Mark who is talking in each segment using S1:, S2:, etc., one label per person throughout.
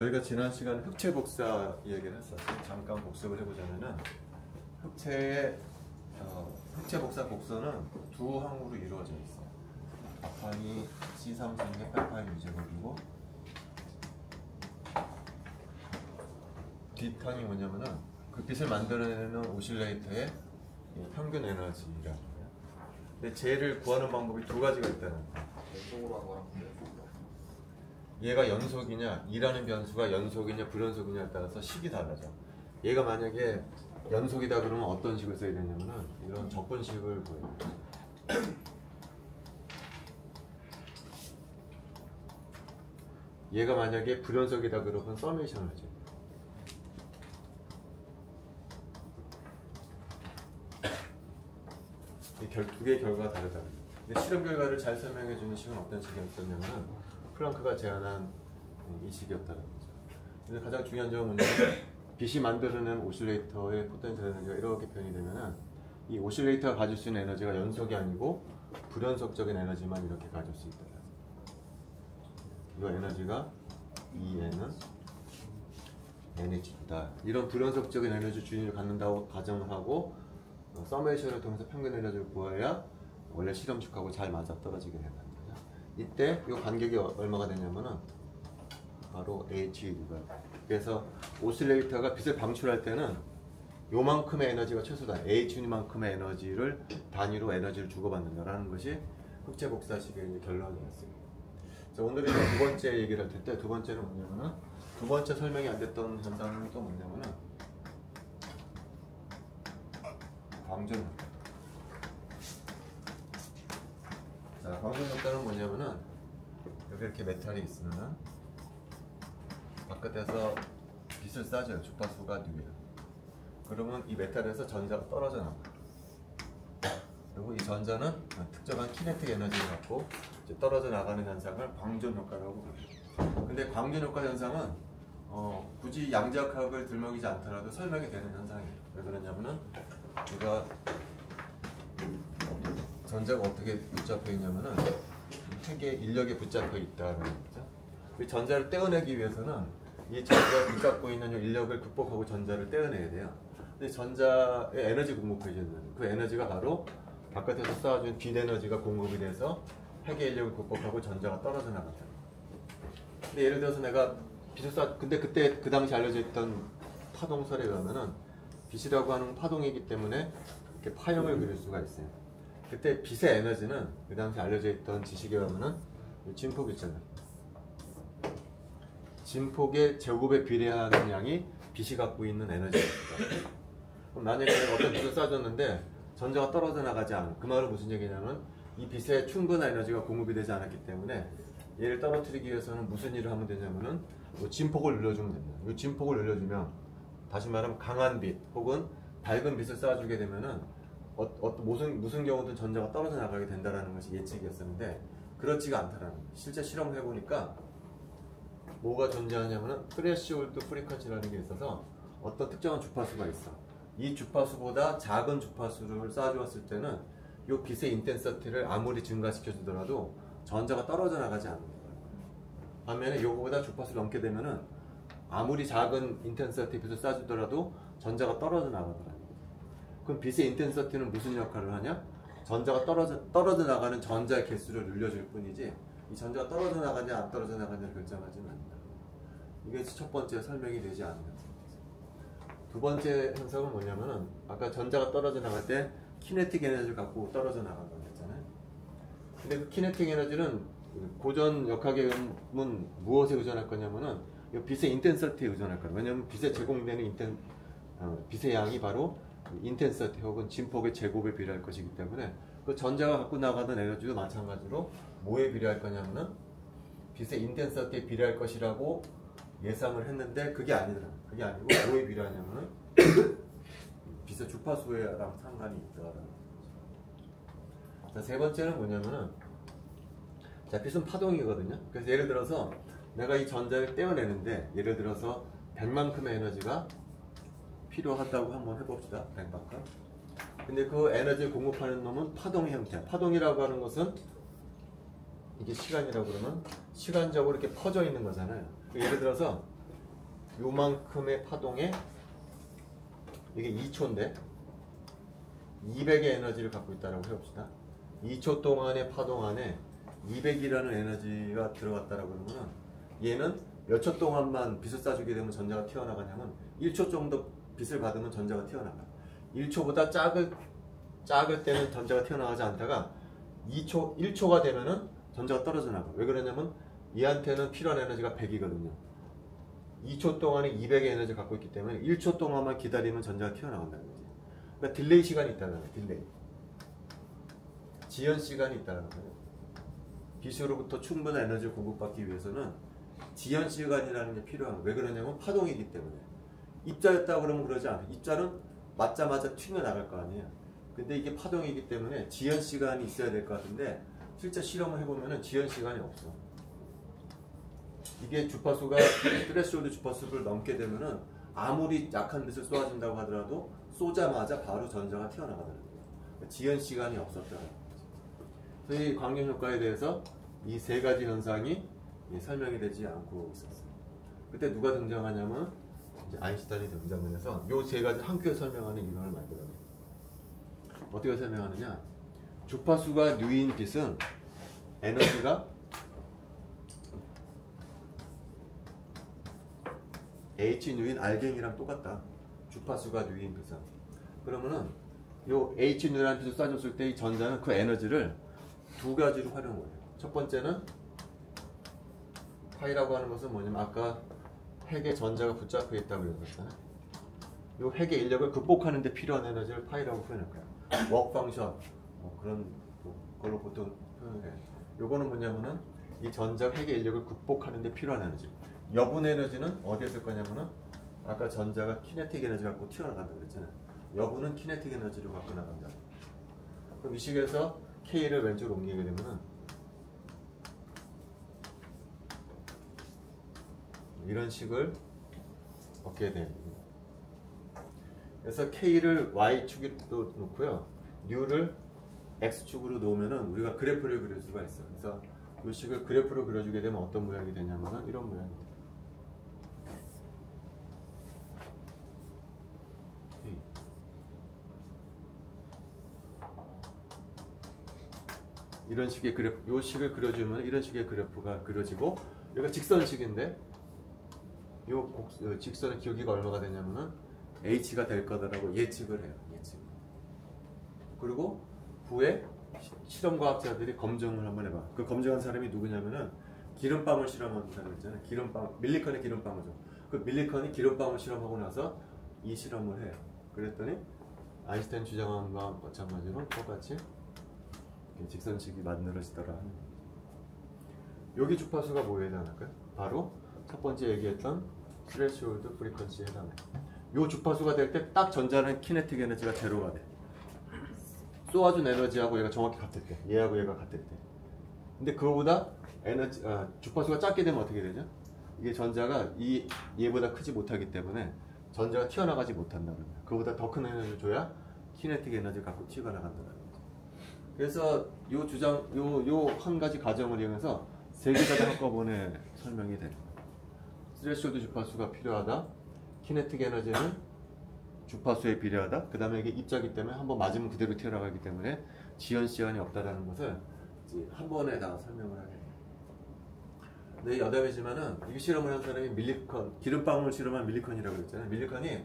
S1: 저희가 지난 시간에 흑체 복사 얘기를 했었어요. 잠깐 복습을 해보자면은 흑체 복사 곡선은 두 항으로 이루어져 있어요. 앞항이 C3승의 8파이 유제곱이고 뒷항이 뭐냐면은 그 빛을 만들어내는 오실레이터의 평균 에너지라는 거예요. 근데 쟤를 구하는 방법이 두 가지가 있다는 거예요. 얘가 연속이냐, E라는 변수가 연속이냐 불연속이냐에 따라서 식이 달라져. 얘가 만약에 연속이다 그러면 어떤 식을 써야 되냐면은 이런 적분식을 보여요. 얘가 만약에 불연속이다 그러면 서메이션을 해줘요. 두 개의 결과가 다르다. 근데 실험 결과를 잘 설명해주는 식은 어떤 식이었냐면은 플랑크가 제안한 이 식이었다는 거죠. 근데 가장 중요한 점은 뭐냐면 빛이 만들어낸 오실레이터의 포텐셜 에너지가 이렇게 표현이 되면은 이 오실레이터가 가질 수 있는 에너지가 연속이 아니고 불연속적인 에너지만 이렇게 가질 수 있다. 이 에너지가 E는 NH다. 이런 불연속적인 에너지 주인을 갖는다고 가정을 하고 서메이션을 통해서 평균 에너지를 구해야 원래 실험식하고 잘 맞아 떨어지게 된다. 이때 이 간격이 얼마가 되냐면은 바로 HU가. 그래서 오실레이터가 빛을 방출할 때는 요만큼의 에너지가 최소다. HU만큼의 에너지를 단위로 에너지를 주고받는다라는 것이 흑체 복사식의 결론이었어요. 자, 오늘은 두 번째 얘기를 할 텐데, 두 번째는 뭐냐면은 두 번째 설명이 안 됐던 현상은 또 뭐냐면은 광전. 자, 광전 효과는 뭐냐면은 여기 이렇게 메탈이 있으면은 바깥에서 빛을 쏴줘요. 주파수가 N이에요. 그러면 이 메탈에서 전자가 떨어져 나와요. 그리고 이 전자는 특정한 키네틱 에너지를 갖고 이제 떨어져 나가는 현상을 광전 효과라고 불러요. 근데 광전 효과 현상은 굳이 양자역학을 들먹이지 않더라도 설명이 되는 현상이에요. 왜 그러냐면은 우리가 전자가 어떻게 붙잡혀 있냐면은 핵의 인력에 붙잡혀 있다는 거죠. 이 전자를 떼어내기 위해서는 이 전자가 붙잡고 있는 인력을 극복하고 전자를 떼어내야 돼요. 근데 전자에 에너지 공급해줘야 돼요. 그 에너지가 바로 바깥에서 쏴준 빛 에너지가 공급이 돼서 핵의 인력을 극복하고 전자가 떨어져 나간다. 근데 예를 들어서 내가 빛을 근데 그때 그 당시 알려져 있던 파동설에 의하면은 빛이라고 하는 파동이기 때문에 이렇게 파형을 그릴 수가 있어요. 그때 빛의 에너지는 그 당시 알려져 있던 지식에 의하면은 진폭 있잖아요. 진폭의 제곱에 비례하는 양이 빛이 갖고 있는 에너지입니다. 그럼 만약에 어떤 빛을 쏴줬는데 전자가 떨어져 나가지 않은, 그 말은 무슨 얘기냐면 이 빛에 충분한 에너지가 공급이 되지 않았기 때문에 얘를 떨어뜨리기 위해서는 무슨 일을 하면 되냐면은 진폭을 늘려주면 됩니다. 이 진폭을 늘려주면 다시 말하면 강한 빛 혹은 밝은 빛을 쏴주게 되면은 무슨 경우든 전자가 떨어져 나가게 된다는 것이 예측이었었는데 그렇지가 않다라는 거예요. 실제 실험을 해보니까 뭐가 존재하냐면은 트레시홀드 프리퀀시라는 게 있어서 어떤 특정한 주파수가 있어. 이 주파수보다 작은 주파수를 쏴주었을 때는 이 빛의 인텐서티를 아무리 증가시켜주더라도 전자가 떨어져 나가지 않는 거예요. 반면에 이거보다 주파수를 넘게 되면은 아무리 작은 인텐서티 빛을 쏴주더라도 전자가 떨어져 나가더라고요. 그럼 빛의 인텐서티는 무슨 역할을 하냐? 전자가 떨어져 나가는 전자의 개수를 늘려줄 뿐이지 이 전자가 떨어져 나가냐 안 떨어져 나가냐를 결정하지는 않는다. 이게 첫 번째 설명이 되지 않는 현상이죠. 두 번째 현상은 뭐냐면은 아까 전자가 떨어져 나갈 때 키네틱 에너지를 갖고 떨어져 나간다고 했잖아요. 근데 그 키네틱 에너지는 고전 역학에 의하면 무엇에 의존할 거냐면은 빛의 인텐서티에 의존할 거예요. 왜냐하면 빛에 제공되는 빛의 양이 바로 인텐서티 혹은 진폭의 제곱에 비례할 것이기 때문에 그 전자가 갖고 나가던 에너지도 마찬가지로 뭐에 비례할 거냐면은 빛의 인텐서티에 비례할 것이라고 예상을 했는데 그게 아니더라. 그게 아니고 뭐에 비례하냐면은 빛의 주파수랑 상관이 있더라라는 거죠. 자, 세 번째는 뭐냐면은 자, 빛은 파동이거든요. 그래서 예를 들어서 내가 이 전자를 떼어내는데 예를 들어서 100만큼의 에너지가 필요하다고 한번 해봅시다. 100만큼. 근데 그 에너지를 공급하는 놈은 파동의 형태야. 파동이라고 하는 것은 이게 시간이라고 그러면 시간적으로 이렇게 퍼져 있는 거잖아요. 예를 들어서 요만큼의 파동에 이게 2초인데 200의 에너지를 갖고 있다고 해봅시다. 2초 동안의 파동 안에 200이라는 에너지가 들어갔다라고 그러면 얘는 몇 초 동안만 빛을 쏴주게 되면 전자가 튀어나가냐면 1초 정도 빛을 받으면 전자가 튀어나가요. 1초보다 작을 때는 전자가 튀어나가지 않다가 1초가 되면은 전자가 떨어져 나가. 왜 그러냐면 얘한테는 필요한 에너지가 100이거든요. 2초 동안에 200의 에너지를 갖고 있기 때문에 1초 동안만 기다리면 전자가 튀어나간다는 거지. 그러니까 딜레이 시간이 있다는 거예요. 딜레이. 지연 시간이 있다는 거예요. 빛으로부터 충분한 에너지를 공급받기 위해서는 지연 시간이라는 게 필요한 거예요. 왜 그러냐면 파동이기 때문에. 입자였다 그러면 그러지 않아요. 입자는 맞자마자 튀어나갈 거 아니에요. 근데 이게 파동이기 때문에 지연 시간이 있어야 될 것 같은데 실제 실험을 해보면 지연 시간이 없어. 이게 주파수가 스레시홀드 주파수를 넘게 되면은 아무리 약한 빛을 쏘아준다고 하더라도 쏘자마자 바로 전자가 튀어나가더라고요. 그러니까 지연 시간이 없었더라고요. 그래서 이 광경 효과에 대해서 이 세 가지 현상이 설명이 되지 않고 있었어요. 그때 누가 등장하냐면 이제 아인슈타인이 등장을 해서 이 세 가지 한 큐에 설명하는 이론을 만들어요. 어떻게 설명하느냐? 주파수가 뉴인 빛은 에너지가 H 뉴인 알갱이랑 똑같다. 주파수가 뉴인 빛은. 그러면은 요 H 뉴라는 빛을 쏴줬을 때 이 전자는 그 에너지를 두 가지로 활용을 해요. 첫 번째는 파이라고 하는 것은 뭐냐면 아까 핵에 전자가 붙잡혀 있다고 그랬잖아요. 요 핵의 인력을 극복하는 데 필요한 에너지를 파이라고 표현할 거예요. 워크 펑션 그런 걸로 보통 표현해요. 요거는 뭐냐면은 이 전자 핵의 인력을 극복하는 데 필요한 에너지. 여분 에너지는 어디에 쓸 거냐면은 아까 전자가 키네틱 에너지 갖고 튀어나간다고 그랬잖아요. 여분은 키네틱 에너지로 갖고 나간다. 그럼 이 식에서 K를 왼쪽으로 옮기게 되면은 이런 식을 얻게 됩니다. 그래서 K를 Y축으로 놓고요. U를 X축으로 놓으면은 우리가 그래프를 그릴 수가 있어요. 그래서 이 식을 그래프로 그려주게 되면 어떤 모양이 되냐면은 이런 모양이 돼요. 이런 식의 그래프, 이 식을 그려주면 이런 식의 그래프가 그려지고 여기가 직선식인데 이 직선의 기울기가 얼마가 되냐면은 H가 될 거다라고 예측을 해요. 예측. 그리고 후에 실험과학자들이 검증을 한번 해봐. 그 검증한 사람이 누구냐면은 기름방울 실험한 사람 있잖아요. 밀리컨의 기름방울죠. 그 밀리컨이 기름방울 실험하고 나서 이 실험을 해요. 그랬더니 아인슈타인 주장한 거와 마찬가지로 똑같이 직선식이 만들어지더라. 여기 주파수가 뭐에 해당할까요? 바로 첫 번째 얘기했던 스레시홀드 프리퀀시에 해당해요. 요 주파수가 될 때 딱 전자는 키네틱 에너지가 제로가 돼. 쏘아준 에너지하고 얘가 정확히 같을 때, 얘하고 얘가 같을 때. 근데 그거보다 주파수가 작게 되면 어떻게 되죠? 이게 전자가 얘보다 크지 못하기 때문에 전자가 튀어나가지 못한다는 거예요. 그거보다 더 큰 에너지를 줘야 키네틱 에너지를 갖고 튀어나간다는 거예요. 그래서 요 한 가지 과정을 이용해서 세 개 다 한꺼번에 설명이 됩니다. 스레시홀드 주파수가 필요하다. 키네틱 에너지는 주파수에 비례하다. 그 다음에 이게 입자기 때문에 한번 맞으면 그대로 튀어나가기 때문에 지연 시간이 없다라는 것을 이제 한 번에 다 설명을 하게 돼요. 근데 여담이지만은 이게 실험을 한 사람이 밀리컨, 기름방울 실험한 밀리컨이라고 그랬잖아요. 밀리컨이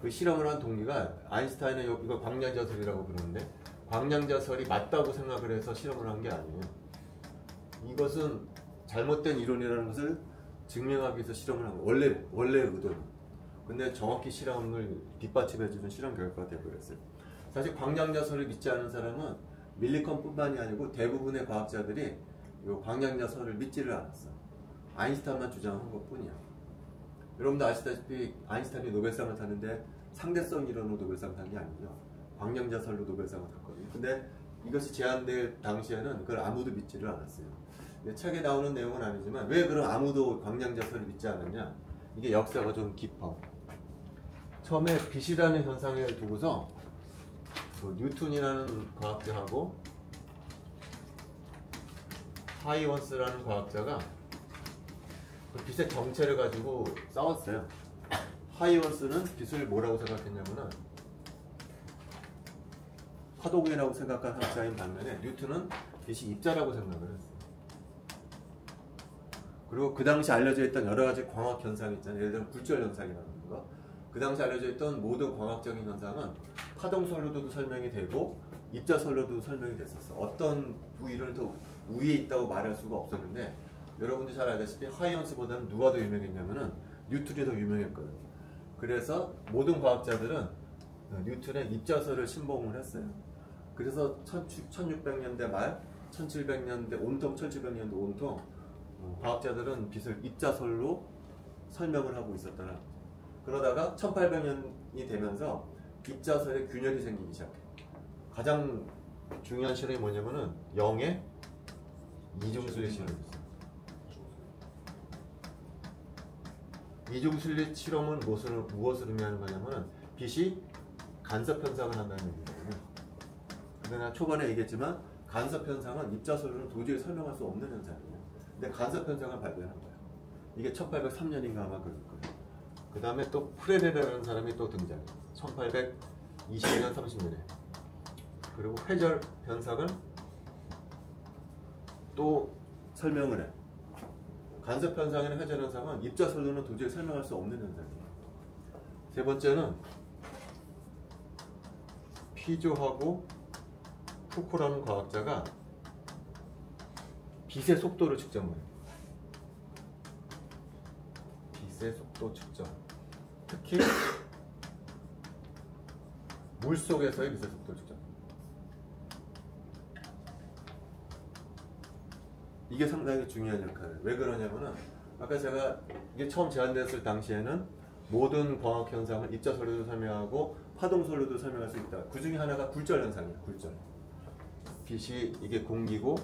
S1: 그 실험을 한 동기가 아인슈타인은 이거 광량자설이라고 부르는데 광량자설이 맞다고 생각을 해서 실험을 한 게 아니에요. 이것은 잘못된 이론이라는 것을 증명하기 위해서 실험을 한 거예요. 원래 의도는. 근데 정확히 실험을 뒷받침해주는 실험 결과가 되어버렸어요. 사실 광량자설을 믿지 않은 사람은 밀리컨뿐만이 아니고 대부분의 과학자들이 이 광량자설을 믿지를 않았어. 아인슈타인만 주장한 것뿐이야. 여러분도 아시다시피 아인슈타인이 노벨상을 탔는데 상대성 이론으로 노벨상을 탄 게 아니죠. 광량자설로 노벨상을 탔거든요. 근데 이것이 제안될 당시에는 그걸 아무도 믿지를 않았어요. 책에 나오는 내용은 아니지만 왜 그럼 아무도 광량자설을 믿지 않았냐? 이게 역사가 좀 깊어. 처음에 빛이라는 현상을 두고서 뉴턴이라는 과학자하고 하이원스라는 과학자가 그 빛의 정체를 가지고 싸웠어요. 하이원스는 빛을 뭐라고 생각했냐면은 파동이라고 생각한 학자인 반면에 뉴턴은 빛이 입자라고 생각을 했어요. 그리고 그 당시 알려져 있던 여러 가지 광학 현상이 있잖아요. 예를 들면 굴절 현상이라는 거. 그 당시 알려져 있던 모든 광학적인 현상은 파동설로도 설명이 되고 입자설로도 설명이 됐었어. 어떤 부위를 더 위에 있다고 말할 수가 없었는데 여러분들이 잘 알다시피 하이언스보다는 누가 더 유명했냐면은 뉴턴이 더 유명했거든요. 그래서 모든 과학자들은 뉴턴의 입자설을 신봉을 했어요. 그래서 1600년대 말, 1700년대 온통, 1700년대 온통 과학자들은 빛을 입자설로 설명을 하고 있었더라. 그러다가 1800년이 되면서 입자설의 균열이 생기기 시작해. 가장 중요한 실험이 뭐냐면은 영의 이중슬릿 실험이었어요. 이중슬릿 실험은 무엇을 의미하는 거냐면은 빛이 간섭 현상을 한다는 얘기거든요. 근데 내가 초반에 얘기했지만 간섭 현상은 입자설로는 도저히 설명할 수 없는 현상이에요. 근데 간섭 현상을 발견한 거예요. 이게 1803년인가 아마 그럴 거예요. 그 다음에 또 프레레라는 사람이 또 등장해요. 1820년, 30년에. 그리고 회절 현상을 또 설명을 해. 간섭 현상이나 회절 현상은 입자설로는 도저히 설명할 수 없는 현상이에요. 세 번째는 피조하고 푸코라는 과학자가 빛의 속도를 측정해요. 빛의 속도 측정. 특히 물속에서의 빛의 속도를 측정. 이게 상당히 중요한 역할을. 왜 그러냐면은 아까 제가 이게 처음 제안됐을 당시에는 모든 광학 현상을 입자설로도 설명하고 파동설로도 설명할 수 있다. 그 중에 하나가 굴절 현상이에요. 굴절. 빛이 이게 공기고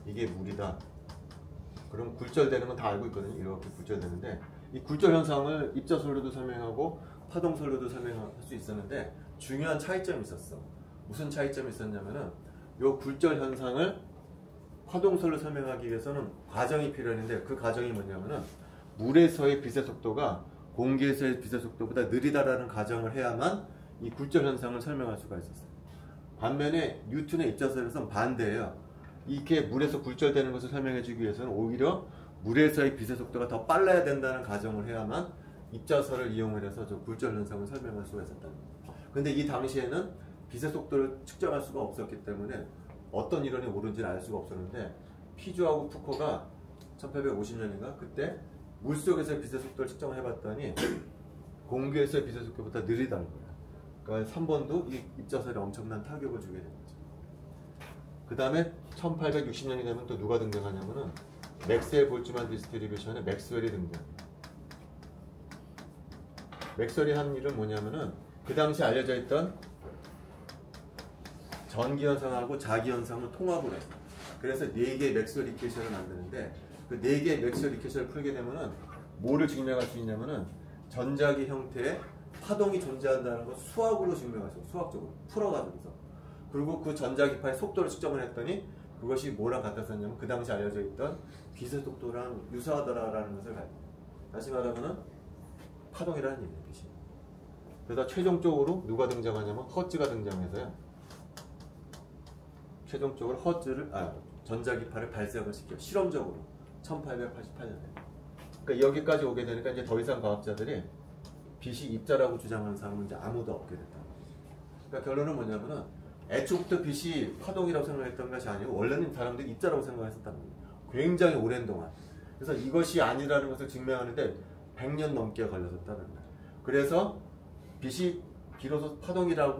S1: 이게 물이다. 그럼 굴절되는 건 다 알고 있거든요. 이렇게 굴절되는데 이 굴절 현상을 입자설로도 설명하고 파동설로도 설명할 수 있었는데 중요한 차이점이 있었어. 무슨 차이점이 있었냐면은 이 굴절 현상을 파동설로 설명하기 위해서는 과정이 필요했는데 그 과정이 뭐냐면은 물에서의 빛의 속도가 공기에서의 빛의 속도보다 느리다라는 가정을 해야만 이 굴절 현상을 설명할 수가 있었어요. 반면에 뉴턴의 입자설에서는 반대예요. 이렇게 물에서 굴절되는 것을 설명해 주기 위해서는 오히려 물에서의 빛의 속도가 더 빨라야 된다는 가정을 해야만 입자설을 이용을 해서 저 굴절 현상을 설명할 수가 있었다는 거예요. 근데 이 당시에는 빛의 속도를 측정할 수가 없었기 때문에 어떤 이론이 옳은지를 알 수가 없었는데 피조하고 푸코가 1850년인가 그때 물속에서의 빛의 속도를 측정을 해봤더니 공기에서의 빛의 속도보다 느리다는 거예요. 그러니까 3번도 이 입자설에 엄청난 타격을 주게 된 거죠. 그 다음에 1860년이 되면 또 누가 등장하냐면은 맥스웰 볼츠만 디스트리뷰션의 맥스웰이 등장합니다. 맥스웰이 한 일은 뭐냐면은 그 당시 알려져 있던 전기현상하고 자기현상을 통합을 해요. 그래서 4개의 맥스웰 이퀘이션을 만드는데 그 4개의 맥스웰 이퀘이션을 풀게 되면은 뭐를 증명할 수 있냐면은 전자기 형태의 파동이 존재한다는 걸 수학으로 증명할 수 있어요. 수학적으로 풀어가지고서. 그리고 그 전자기파의 속도를 측정을 했더니 그것이 뭐랑 같았었냐면 그 당시 알려져 있던 빛의 속도랑 유사하더라라는 것을 가지고 다시 말하면은 파동이라는 얘기예요. 빛이. 그러다 최종적으로 누가 등장하냐면 허츠가 등장해서요. 최종적으로 허츠를 전자기파를 발생을 시켜 실험적으로 1888년에. 그러니까 여기까지 오게 되니까 이제 더 이상 과학자들이 빛이 입자라고 주장하는 사람은 이제 아무도 없게 됐다. 그러니까 결론은 뭐냐면은 애초부터 빛이 파동이라고 생각했던 것이 아니고 원래는 사람들이 입자라고 생각했었다는 거예요. 굉장히 오랜 동안. 그래서 이것이 아니라는 것을 증명하는데 100년 넘게 걸렸었다는 거예요. 그래서 빛이 비로소 파동이라는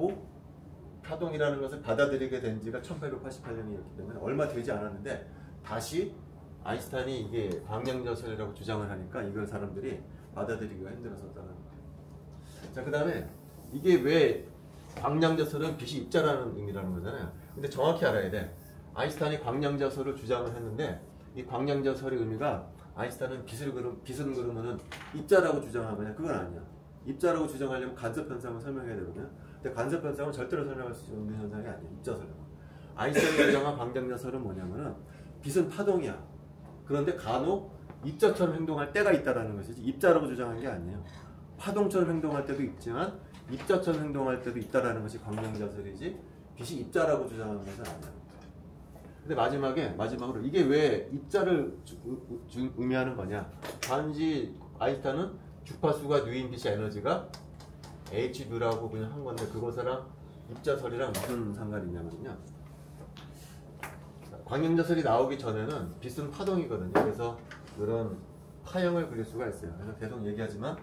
S1: 것을 받아들이게 된 지가 1888년이었기 때문에 얼마 되지 않았는데 다시 아인슈타인이 이게 광량자설이라고 주장을 하니까 이걸 사람들이 받아들이기가 힘들었었다는 거예요. 자, 그 다음에 이게 왜 광량자설은 빛이 입자라는 의미라는 거잖아요. 근데 정확히 알아야 돼. 아인슈타인이 광량자설을 주장을 했는데 이 광량자설의 의미가 아인슈타인은 빛은 그러면은 입자라고 주장하면 그건 아니야. 입자라고 주장하려면 간섭 현상을 설명해야 되거든요. 근데 간섭 현상은 절대로 설명할 수 없는 현상이 아니에요. 입자설은. 아인슈타인이 주장한 광량자설은 뭐냐면은 빛은 파동이야. 그런데 간혹 입자처럼 행동할 때가 있다라는 것이지 입자라고 주장한 게 아니에요. 파동처럼 행동할 때도 있지만 입자처럼 행동할 때도 있다라는 것이 광명자설이지 빛이 입자라고 주장하는 것은 아니에요. 근데 마지막으로 이게 왜 입자를 의미하는 거냐? 단지 아인슈타인은 주파수가 누인 빛의 에너지가 h누라고 그냥 한 건데 그것이랑 입자설이랑 무슨 상관이 있냐면요. 광명자설이 나오기 전에는 빛은 파동이거든요. 그래서 그런 파형을 그릴 수가 있어요. 그래서 계속 얘기하지만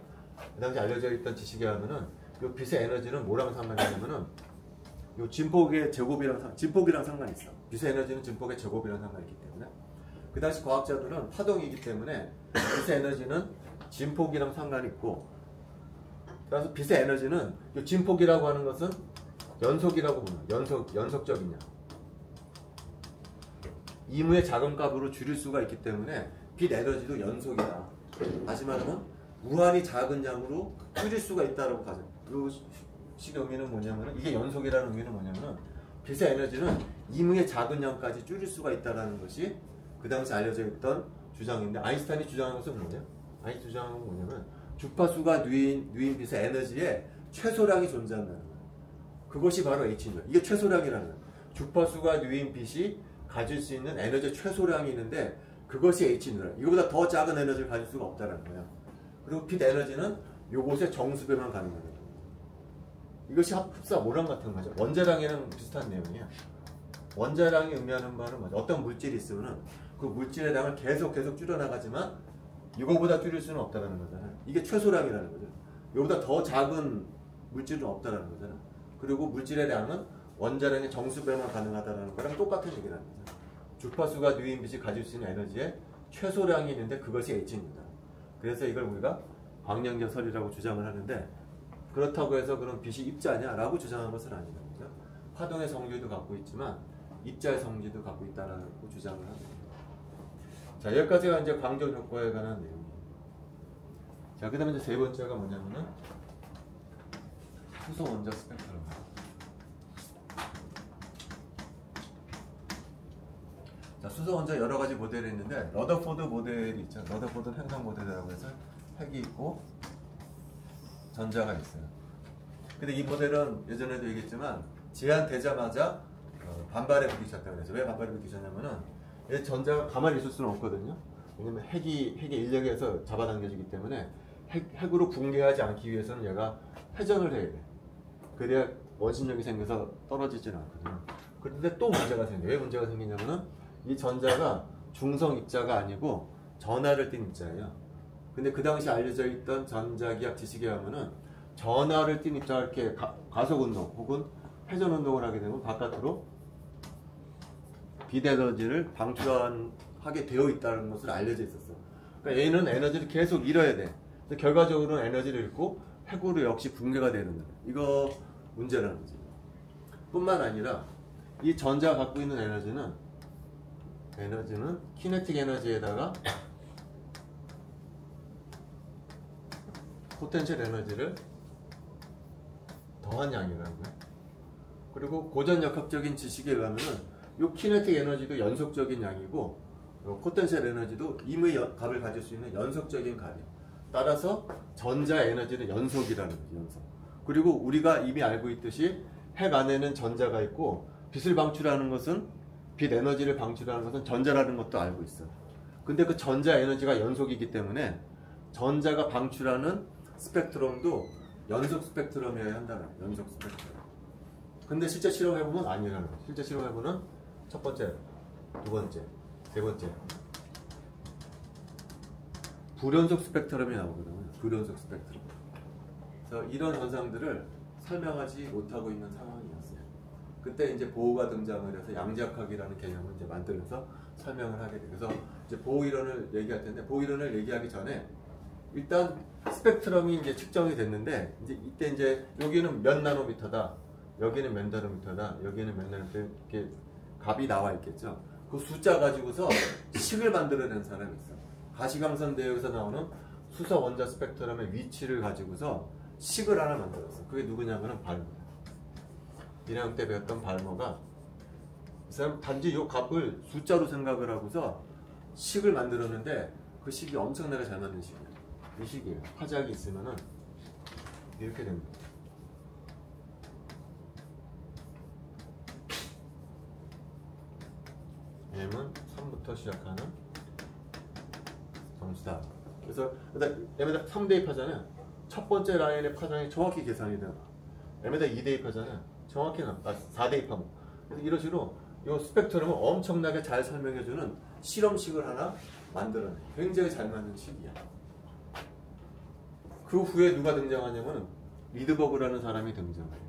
S1: 그 당시 알려져 있던 지식에 하면은 이 빛의 에너지는 뭐랑 상관이 있냐면은 이 진폭의 진폭이랑 상관이 있어. 빛의 에너지는 진폭의 제곱이랑 상관이 있기 때문에 그 당시 과학자들은 파동이기 때문에 빛의 에너지는 진폭이랑 상관이 있고 따라서 빛의 에너지는 이 진폭이라고 하는 것은 연속이라고 보면 연속적이냐 이무의 작은 값으로 줄일 수가 있기 때문에 빛 에너지도 연속이다. 다시 말하면 무한히 작은 양으로 줄일 수가 있다라고 가죠. 이 식의 의미는 뭐냐면 이게 연속이라는 의미는 뭐냐면 빛의 에너지는 이무의 작은 양까지 줄일 수가 있다는 것이 그 당시 알려져 있던 주장인데 아인슈타인이 주장한 것은 뭐냐? 아인슈타인이 주장한 건 뭐냐면 주파수가 누인 빛의 에너지에 최소량이 존재한다는 거예요. 그것이 바로 H입니다. 이게 최소량이라는 거예요. 주파수가 누인 빛이 가질 수 있는 에너지의 최소량이 있는데 그것이 H입니다. 이거보다 더 작은 에너지를 가질 수가 없다는 거예요. 그리고 빛 에너지는 요곳의 정수배만 가능하다는 거예요. 이것이 흡사 모랑 같은 거죠. 원자량이랑 비슷한 내용이야. 원자량이 의미하는 바는 뭐죠? 어떤 물질이 있으면 그 물질의 양을 계속 줄여나가지만 이거보다 줄일 수는 없다는 거잖아요. 이게 최소량이라는 거죠. 이거보다 더 작은 물질은 없다는 거잖아요. 그리고 물질의 양은 원자량의 정수배만 가능하다는 거랑 똑같은 얘기라는 거죠. 주파수가 누인 빛이 가질 수 있는 에너지의 최소량이 있는데 그것이 H입니다. 그래서 이걸 우리가 광량자설이라고 주장을 하는데 그렇다고 해서 그런 빛이 입자냐라고 주장한 것은 아니다. 파동의 성질도 갖고 있지만 입자의 성질도 갖고 있다라고 주장을 합니다. 자, 여기까지가 이제 광전 효과에 관한 내용이에요. 자, 그 다음에 이제 세 번째가 뭐냐면은 수소 원자 스펙트럼. 자, 수소 원자 여러 가지 모델이 있는데 러더포드 모델이 있죠. 러더포드 행성 모델이라고 해서 핵이 있고 전자가 있어요. 근데 이 모델은 예전에도 얘기했지만 제한되자마자 반발에 부딪혔다고 해서 왜 반발에 부딪혔냐면은 이 전자가 가만히 있을 수는 없거든요. 왜냐면 핵의 인력에서 잡아당겨지기 때문에 핵으로 붕괴하지 않기 위해서는 얘가 회전을 해야 돼. 그래야 원심력이 생겨서 떨어지지는 않거든요. 그런데 또 문제가 생겨요. 왜 문제가 생기냐면은 이 전자가 중성 입자가 아니고 전하를 띤 입자예요. 근데 그 당시 알려져 있던 전자기학 지식에 하면은 전하를 띤 입자가 이렇게 가속운동 혹은 회전운동을 하게 되면 바깥으로 빛 에너지를 방출하게 되어 있다는 것을 알려져 있었어. 그러니까 얘는 에너지를 계속 잃어야 돼. 그래서 결과적으로는 에너지를 잃고 핵으로 역시 붕괴가 되는 거예요. 이거 문제라는 거지. 뿐만 아니라 이 전자가 갖고 있는 에너지는 키네틱 에너지에다가 포텐셜 에너지를 더한 양이라는 거예요. 그리고 고전역학적인 지식에 의하면은 이 키네틱 에너지도 연속적인 양이고 포텐셜 에너지도 임의 값을 가질 수 있는 연속적인 값이에요. 따라서 전자 에너지는 연속이라는 거죠. 연속. 그리고 우리가 이미 알고 있듯이 핵 안에는 전자가 있고 빛을 방출하는 것은 빛 에너지를 방출하는 것은 전자라는 것도 알고 있어. 근데 그 전자 에너지가 연속이기 때문에 전자가 방출하는 스펙트럼도 연속 스펙트럼이어야 한다는 거예요. 연속 스펙트럼. 근데 실제 실험해보면 아니라는 거예요. 실제 실험해보면 첫 번째, 두 번째, 세 번째 불연속 스펙트럼이 나오거든요. 불연속 스펙트럼. 그래서 이런 현상들을 설명하지 못하고 있는 상황이었어요. 그때 이제 보호가 등장을 해서 양자역학이라는 개념을 이제 만들어서 설명을 하게 돼요. 그래서 이제 보호 이론을 얘기할 텐데 보호 이론을 얘기하기 전에 일단 스펙트럼이 이제 측정이 됐는데 이때 이제 여기는 몇 나노미터다, 여기는 몇 나노미터다, 여기는 몇 나노미터 이렇게 값이 나와 있겠죠. 그 숫자 가지고서 식을 만들어낸 사람이 있어. 가시광선 대역에서 나오는 수소 원자 스펙트럼의 위치를 가지고서 식을 하나 만들었어. 그게 누구냐면은 발머. 1학년 때 배웠던 발머가 이 사람 단지 이 값을 숫자로 생각을 하고서 식을 만들었는데 그 식이 엄청나게 잘 맞는 식이에요. 이 식이에요. 화작이 있으면은 이렇게 됩니다. M은 3부터 시작하는 점수다. 그래서 M에다 3 대입하잖아요. 첫 번째 라인의 파장이 정확히 계산이 돼요. M에다 2 대입하잖아요. 정확히 4 대입하면. 그래서 이런 식으로 이 스펙트럼을 엄청나게 잘 설명해주는 실험식을 하나 만들어내. 굉장히 잘 맞는 식이야. 그 후에 누가 등장하냐면 리드버그라는 사람이 등장해요.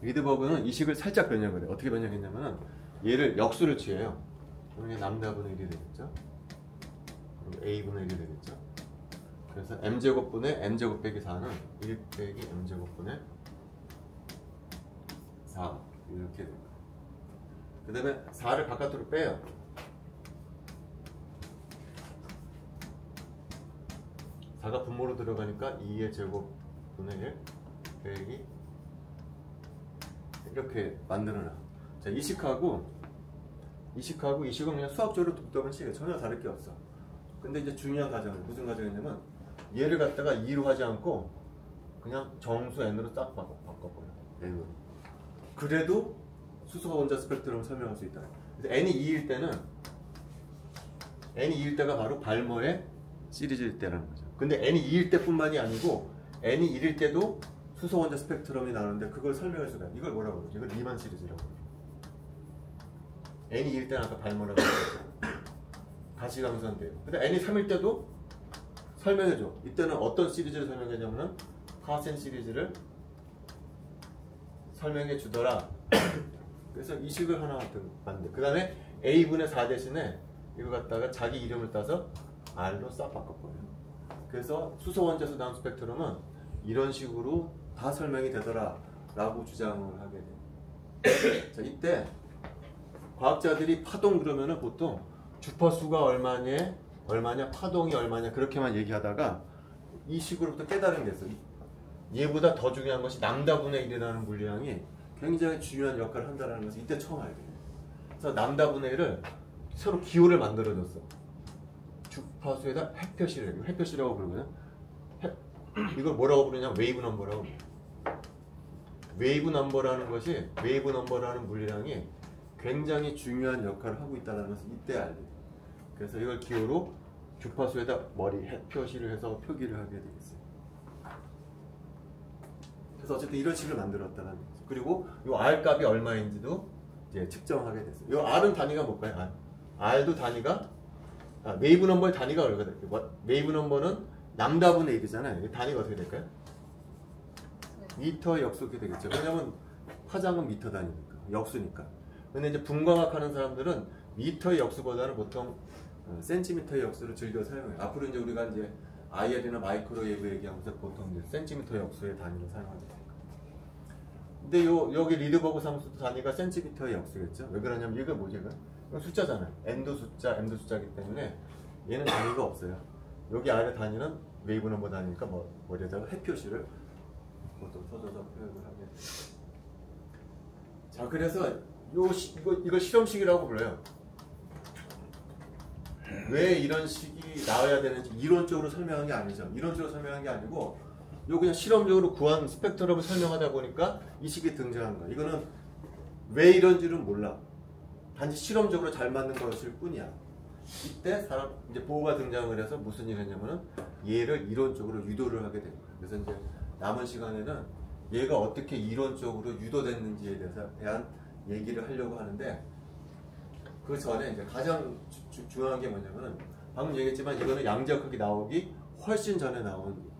S1: 리드버그는 이 식을 살짝 변형을 해요. 어떻게 변형했냐면 얘를 역수를 취해요. 그러면 남다분의 1이 되겠죠. 그리고 a분의 1이 되겠죠. 그래서 m제곱분의 n제곱 빼기 4는 1 빼기 m제곱분의 4 이렇게 됩니다. 그 다음에 4를 바깥으로 빼요. 4가 분모로 들어가니까 2의 제곱분의 1 빼기 이렇게 만들어놔. 자, 이 식은 그냥 수학적으로 독특한 식이에요. 전혀 다를 게 없어. 근데 이제 중요한 과정은 무슨 과정이냐면 얘를 갖다가 2로 하지 않고 그냥 정수 n으로 딱 바꿔버려. n으로. 그래도 수소 원자 스펙트럼을 설명할 수 있다. 그래서 n이 2일 때가 바로 발머의 시리즈일 때라는 거죠. 근데 n이 2일 때뿐만이 아니고 n이 1일 때도 수소 원자 스펙트럼이 나오는데 그걸 설명할 수가 있어요. 이걸 뭐라고 그러죠? 이걸 리만 시리즈라고 그래요. n이 2일 때는 아까 발머라고 했죠. 가시광선돼요. 근데 n이 3일 때도 설명해줘. 이때는 어떤 시리즈를 설명해냐면은 하센 시리즈를 설명해 주더라. 그래서 이 식을 하나 만들. 그 다음에 a분의 4 대신에 이거 갖다가 자기 이름을 따서 r로 싹 바꿔버려요. 그래서 수소 원자에서 나온 스펙트럼은 이런 식으로 다 설명이 되더라 라고 주장을 하게 돼요. 자, 이때 과학자들이 파동 그러면은 보통 주파수가 얼마냐 파동이 얼마냐 그렇게만 얘기하다가 이 식으로부터 깨달은 게 있어요. 얘보다 더 중요한 것이 람다분의 1이라는 물량이 굉장히 중요한 역할을 한다는 것을 이때 처음 알게 돼요. 그래서 람다분의 1을 새로 기호를 만들어줬어. 주파수에다 햇볕이래요. 햇볕이라고 부르거든요. 이걸 뭐라고 부르냐면 웨이브 넘버라고 부르요. 웨이브 넘버라는 것이 웨이브 넘버라는 물량이 굉장히 중요한 역할을 하고 있다는 것을 이때 알게 돼요. 그래서 이걸 기호로 주파수에다 햇볕이를 해서 표기를 하게 되겠어요. 그래서 어쨌든 이런 식을 만들었다는 거죠. 그리고 이 R 값이 얼마인지도 이제 측정하게 됐어요. 이 R은 단위가 뭘까요? R도 단위가 웨이브 넘버의 단위가 얼마가 될까요? 웨이브 넘버는 람다분의 1이잖아요. 단위가 어떻게 될까요? 미터 역수 이렇게 되겠죠. 왜냐면 화장은 미터 단위니까 역수니까. 근데 이제 분광학 하는 사람들은 미터의 역수보다는 보통 센티미터의 역수를 즐겨 사용해요. 앞으로 이제 우리가 이제 IR이나 마이크로웨이브 얘기하면서 보통 이제 센티미터 역수의 단위를 사용하게 됩니다. 근데 여기 리드버그 상수도 단위가 센티미터의 역수겠죠. 왜 그러냐면 이게 뭐지? 이건 숫자잖아요. n도 숫자, m도 숫자이기 때문에 얘는 단위가 없어요. 여기 아래 단위는 웨이브 넘버 단위니까 머리에다가 햇표시를 보통 써줘서 표현을 하게 돼요. 자, 그래서 이걸 실험식이라고 불러요. 왜 이런 식이 나와야 되는지 이론적으로 설명한 게 아니죠. 이론적으로 설명한 게 아니고 요 그냥 실험적으로 구한 스펙트럼을 설명하다 보니까 이 식이 등장한 거야. 이거는 왜 이런지는 몰라. 단지 실험적으로 잘 맞는 것일 뿐이야. 이때 사람 이제 보호가 등장을 해서 무슨 일을 했냐면은 얘를 이론적으로 유도를 하게 된 거야. 그래서 이제 남은 시간에는 얘가 어떻게 이론적으로 유도됐는지에 대한 얘기를 하려고 하는데 그 전에 이제 가장 중요한 게 뭐냐면은 방금 얘기했지만 이거는 양자역학이 나오기 훨씬 전에 나온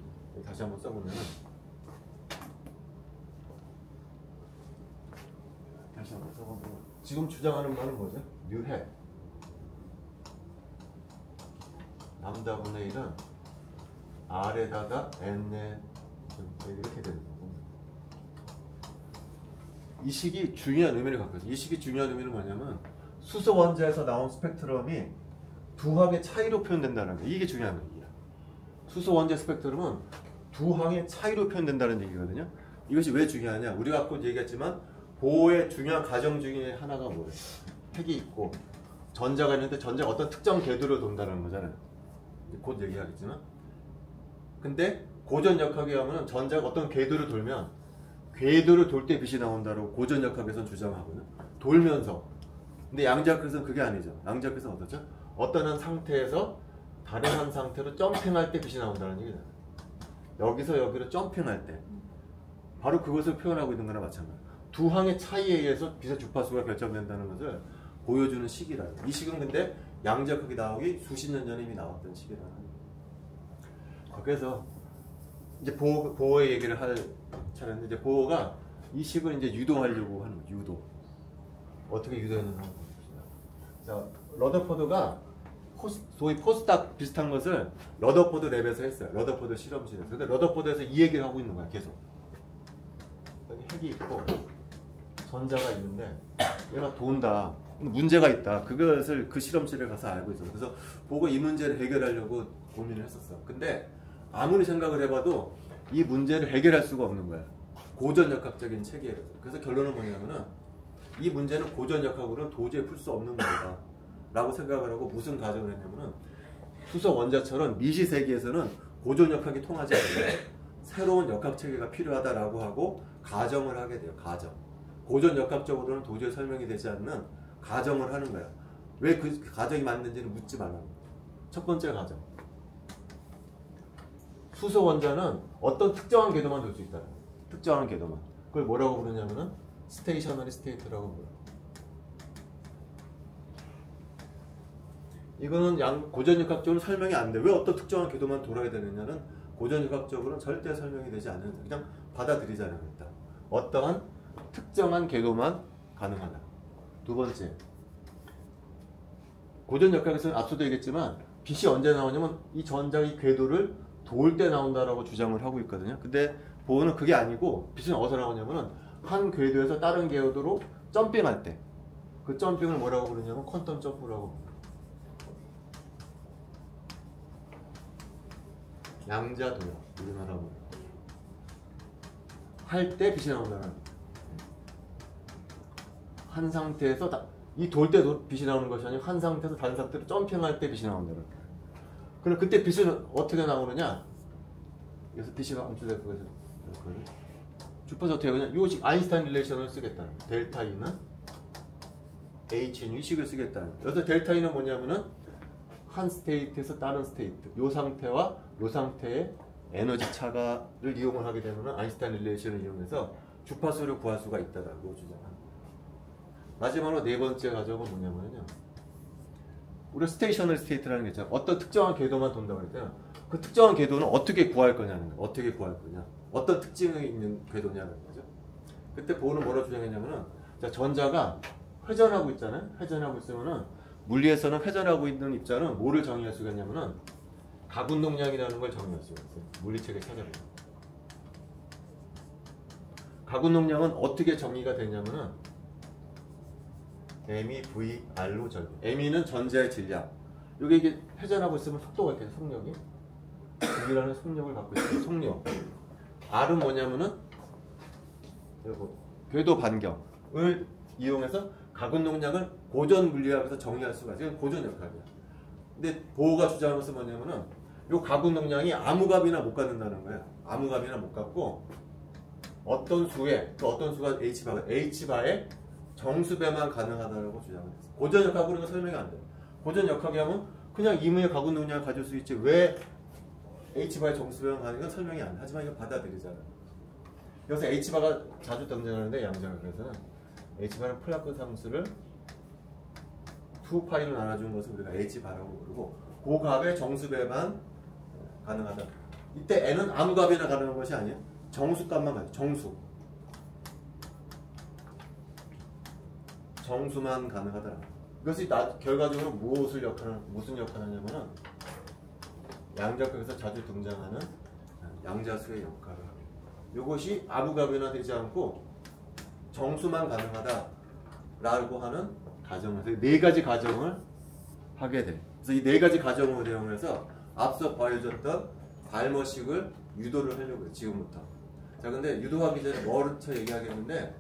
S1: 다시 한번 써보면은 다시 한번 써보면 지금 주장하는 말은 뭐죠? 뉴해 람다분의 1은 R에다가 N에 이렇게 되는 거고 이 식이 중요한 의미를 갖고 있어요. 이 식이 중요한 의미는 뭐냐면 수소 원자에서 나온 스펙트럼이 두 항의 차이로 표현된다는 거예요. 이게 중요한 얘기야. 수소 원자 스펙트럼은 두 항의 차이로 표현된다는 얘기거든요. 이것이 왜 중요하냐? 우리가 아까 얘기했지만 보호의 중요한 과정 중에 하나가 뭐예요? 핵이 있고 전자가 있는데 전자가 어떤 특정 궤도를 돈다는 거잖아요. 곧 얘기하겠지만. 근데 고전역학에 하면 전자가 어떤 궤도를 돌면 궤도를 돌 때 빛이 나온다고 고전역학에서는 주장하거든요. 돌면서. 근데 양자역학에서는 그게 아니죠. 양자역학에서는 어떻죠? 어떤 한 상태에서 다른 한 상태로 점핑할 때 빛이 나온다는 얘기잖아요. 여기서 여기로 점핑할 때. 바로 그것을 표현하고 있는 거나 마찬가지예요. 두 항의 차이에 의해서 빛의 주파수가 결정된다는 것을 보여주는 식이라요. 이 식은 근데 양자역학이 나오기 수십 년 전에 이미 나왔던 식이라는 거예요. 그래서 이제 보어의 얘기를 할 차례인데 이제 보어가 이 식을 이제 유도하려고 하는 거예요. 유도. 어떻게 유도했는지 한번 봅시다. 자, 러더포드가 소위 포스닥 비슷한 것을 러더포드 랩에서 했어요. 러더포드 실험실에서. 근데 러더포드에서 이 얘기를 하고 있는 거야. 계속. 여기 핵이 있고 전자가 있는데 얘가 돈다. 문제가 있다. 그것을 그 실험실에 가서 알고 있었어. 그래서 보고 이 문제를 해결하려고 고민을 했었어. 근데 아무리 생각을 해봐도 이 문제를 해결할 수가 없는 거야. 고전역학적인 체계에서. 그래서 결론은 뭐냐면은 이 문제는 고전역학으로는 도저히 풀 수 없는 거다 라고 생각을 하고 무슨 가정을 했냐면은 수소 원자처럼 미시세계에서는 고전역학이 통하지 않아요. 새로운 역학체계가 필요하다라고 하고 가정을 하게 돼요. 가정. 고전역학적으로는 도저히 설명이 되지 않는 가정을 하는 거야. 왜 그 가정이 맞는지는 묻지 말라고. 첫 번째 가정. 수소 원자는 어떤 특정한 궤도만 돌 수 있다. 특정한 궤도만. 그걸 뭐라고 부르냐면은 스테이셔너리 스테이트라고 불러요. 이거는 고전역학적으로 설명이 안 돼. 왜 어떤 특정한 궤도만 돌아야 되느냐는 고전역학적으로는 절대 설명이 되지 않는 거예요. 그냥 받아들이자는 거다. 어떠한 특정한 궤도만 가능하다. 두 번째. 고전역학에서는 앞서도 얘기했지만 빛이 언제 나오냐면 이 전자의 궤도를 돌 때 나온다라고 주장을 하고 있거든요. 근데 보어는 그게 아니고 빛은 어디서 나오냐면은 한 궤도에서 다른 궤도로 점핑할 때 그 점핑을 뭐라고 부르냐면 퀀텀 점프라고 부르요. 양자도요. 우리나라로 할 때 빛이 나온다는 한 상태에서 이 돌 때도 빛이 나오는 것이 아니고 한 상태에서 다른 상태로 점핑할 때 빛이 나온다는 거예요. 그럼 그때 빛은 어떻게 나오느냐? 그래서 빛이 암수될 거예요. 주파수 어떻게 하냐? 이 아인슈타인 릴레이션을 쓰겠다는 거예요. 델타 E는 Hnu 이 식을 쓰겠다는 거예요. 여기서 델타 E는 뭐냐면은 한 스테이트에서 다른 스테이트, 요 상태와 요 상태의 에너지 차가를 이용을 하게 되면 아인슈타인 릴레이션을 이용해서 주파수를 구할 수가 있다라고 주장합니다. 마지막으로 네 번째 가정은 뭐냐면요. 우리가 스테이셔너리 스테이트라는 게 있잖아요. 어떤 특정한 궤도만 돈다고 그랬잖아요. 그 특정한 궤도는 어떻게 구할 거냐는 거예요. 어떻게 구할 거냐. 어떤 특징이 있는 궤도냐는 거죠. 그때 보어는 뭐라고 주장했냐면은 자, 전자가 회전하고 있잖아요. 회전하고 있으면은 물리에서는 회전하고 있는 입자는 뭐를 정의할 수가 있냐면은 가군동량이라는 걸 정의할 수가 있어요. 물리책에 찾아보면. 가군동량은 어떻게 정의가 되냐면은 M이 VR로 전개. M이는 전자의 질량. 이게 회전하고 있으면 속도가 있겠죠. 속력이. V라는 속력을 갖고 있어요. 속력. R은 뭐냐면은 궤도 반경을 이용해서 가군동량을 고전 물리학에서 정의할 수가 있어요. 이건 고전 역학이야. 근데 보어가 주장하는 것은 뭐냐면은 이 가군동량이 아무 값이나 못 갖는다는 거예요. 아무 값이나 못 갖고 어떤 수에 그 어떤 수가 H바에 정수배만 가능하다고 주장을 했어요. 고전 역학으로는 설명이 안 돼요. 고전 역학이 하면 그냥 이무의 가군동량을 가질 수 있지 왜 H바의 정수배만 가능한 건 설명이 안 돼. 하지만 이거 받아들이잖아요. 여기서 H바가 자주 등장하는데 양자역학에서는 H바는 플랑크 상수를 2파이로 나눠준 것을 우리가 H바라고 부르고 그 값의 정수배만 가능하다. 이때 N은 아무 값이나 가능한 것이 아니에요. 정수값만 가요. 정수만 가능하다. 이것이 결과적으로 무슨 역할을 하냐면은 양자역학에서 자주 등장하는 양자수의 역할을 합니다. 이것이 아무 값이나 되지 않고 정수만 가능하다라고 하는 가정을 네 가지 가정을 하게 돼. 그래서 이 네 가지 가정을 이용해서 앞서 보여줬던 발머식을 유도를 하려고 해요. 지금부터. 자, 근데 유도하기 전에 뭐부터 얘기하겠는데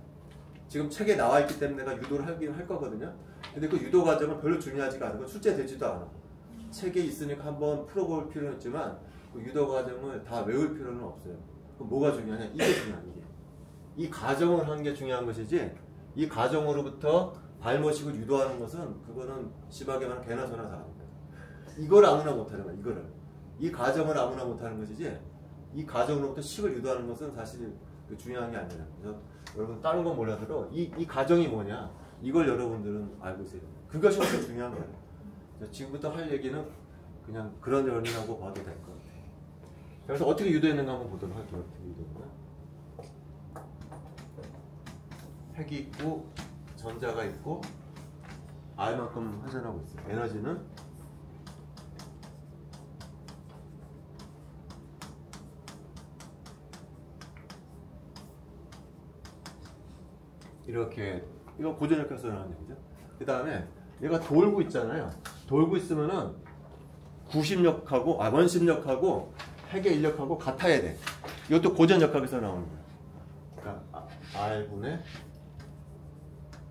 S1: 지금 책에 나와 있기 때문에 내가 유도를 하긴 할 거거든요. 근데 그 유도 과정은 별로 중요하지가 않고 출제되지도 않아. 책에 있으니까 한번 풀어볼 필요는 있지만 그 유도 과정을 다 외울 필요는 없어요. 그럼 뭐가 중요하냐? 이게 중요한 이게. 이 과정을 하는 게 중요한 것이지 이 과정으로부터 발모식을 유도하는 것은 그거는 심하게 말하면 개나 소나 다 하는 거야. 이걸 아무나 못하는 거야. 이거를. 이 과정을 아무나 못하는 것이지 이 과정으로부터 식을 유도하는 것은 사실 중요한 게 아니에요. 그래서 여러분 다른 건 몰라도 이 과정이 뭐냐 이걸 여러분들은 알고 있어요. 그것이 훨씬 중요한 거예요. 지금부터 할 얘기는 그냥 그런 연이라고 봐도 될 것 같아요. 그래서 어떻게 유도했는가 한번 보도록 할게요. 어떻게 유도했나? 핵이 있고 전자가 있고 R만큼 회전하고 있어요. 에너지는 이렇게 이거 고전역학에서 나오는 얘기죠. 그 다음에 얘가 돌고 있잖아요. 돌고 있으면은 구심력하고 원심력하고 핵의 인력하고 같아야 돼. 이것도 고전역학에서 나오는 거야. 그러니까 R분의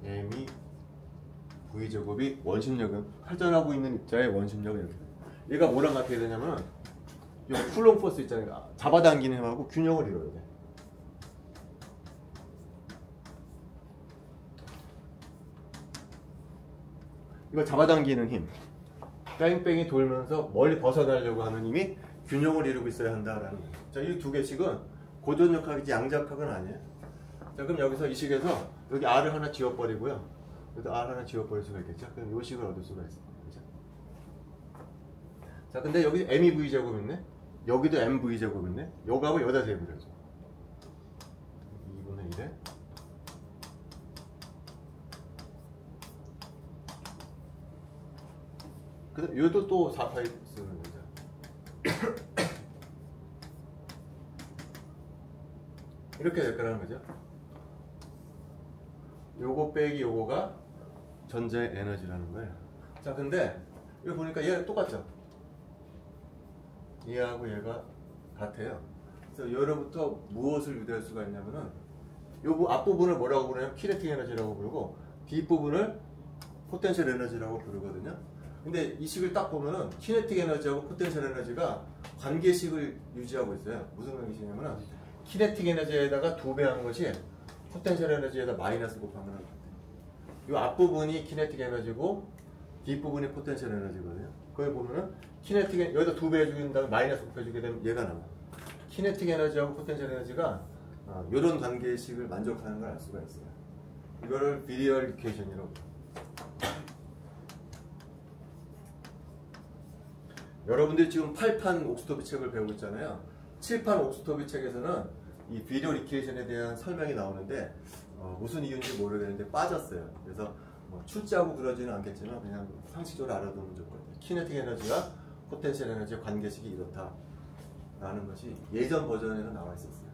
S1: M이 V제곱이 원심력은 회전하고 있는 입자의 원심력은 이렇게 돼. 얘가 뭐랑 같아야 되냐면 이 쿨롱 포스 있잖아요. 잡아당기는 힘하고 균형을 이뤄야 돼. 이거 잡아당기는 힘. 뺑뺑이 돌면서 멀리 벗어나려고 하는 힘이 균형을 이루고 있어야 한다라는 거예요. 자, 이 두 개씩은 고전역학이지 양자역학은 아니에요. 자, 그럼 여기서 이 식에서 여기 R을 하나 지워버리고요. 여기도 R 하나 지워버릴 수가 있겠죠. 그럼 이 식을 얻을 수가 있어요. 그죠? 자, 근데 여기 M이 V제곱 있네. 여기도 M V제곱 있네. 여기하고 여기다 대입해야죠. 2분의 1에 그다음 얘도 또 4파이 쓰는 거죠. 이렇게 될 거라는 거죠. 요거 빼기 요거가 전자의 에너지라는 거예요. 자, 근데 이거 보니까 얘 똑같죠? 얘하고 얘가 같아요. 그래서 얘로부터 무엇을 유도할 수가 있냐면은 요 앞부분을 뭐라고 부르냐면 키네틱 에너지라고 부르고 뒷부분을 포텐셜 에너지라고 부르거든요. 근데 이 식을 딱 보면은 키네틱 에너지하고 포텐셜 에너지가 관계식을 유지하고 있어요. 무슨 관계식이냐면은 키네틱 에너지에다가 2배 하는 것이 포텐셜 에너지에다 마이너스 곱하면 같아요. 이 앞부분이 키네틱 에너지고 뒷부분이 포텐셜 에너지거든요. 그걸 보면은 키네틱 여기다 2배 해주는 다음에 마이너스 곱해주게 되면 얘가 나와. 키네틱 에너지하고 포텐셜 에너지가 이런 관계식을 만족하는 걸 알 수가 있어요. 이거를 비리얼 이퀘이션이라고 해요. 여러분들이 지금 8판 옥스토비 책을 배우고 있잖아요. 7판 옥스토비 책에서는 이 비리얼 이퀘이션에 대한 설명이 나오는데 무슨 이유인지 모르겠는데 빠졌어요. 그래서 뭐 출제하고 그러지는 않겠지만 그냥 상식적으로 알아두면 좋을 것 같아요. 키네틱 에너지와 포텐셜 에너지의 관계식이 이렇다라는 것이 예전 버전에는 나와 있었어요.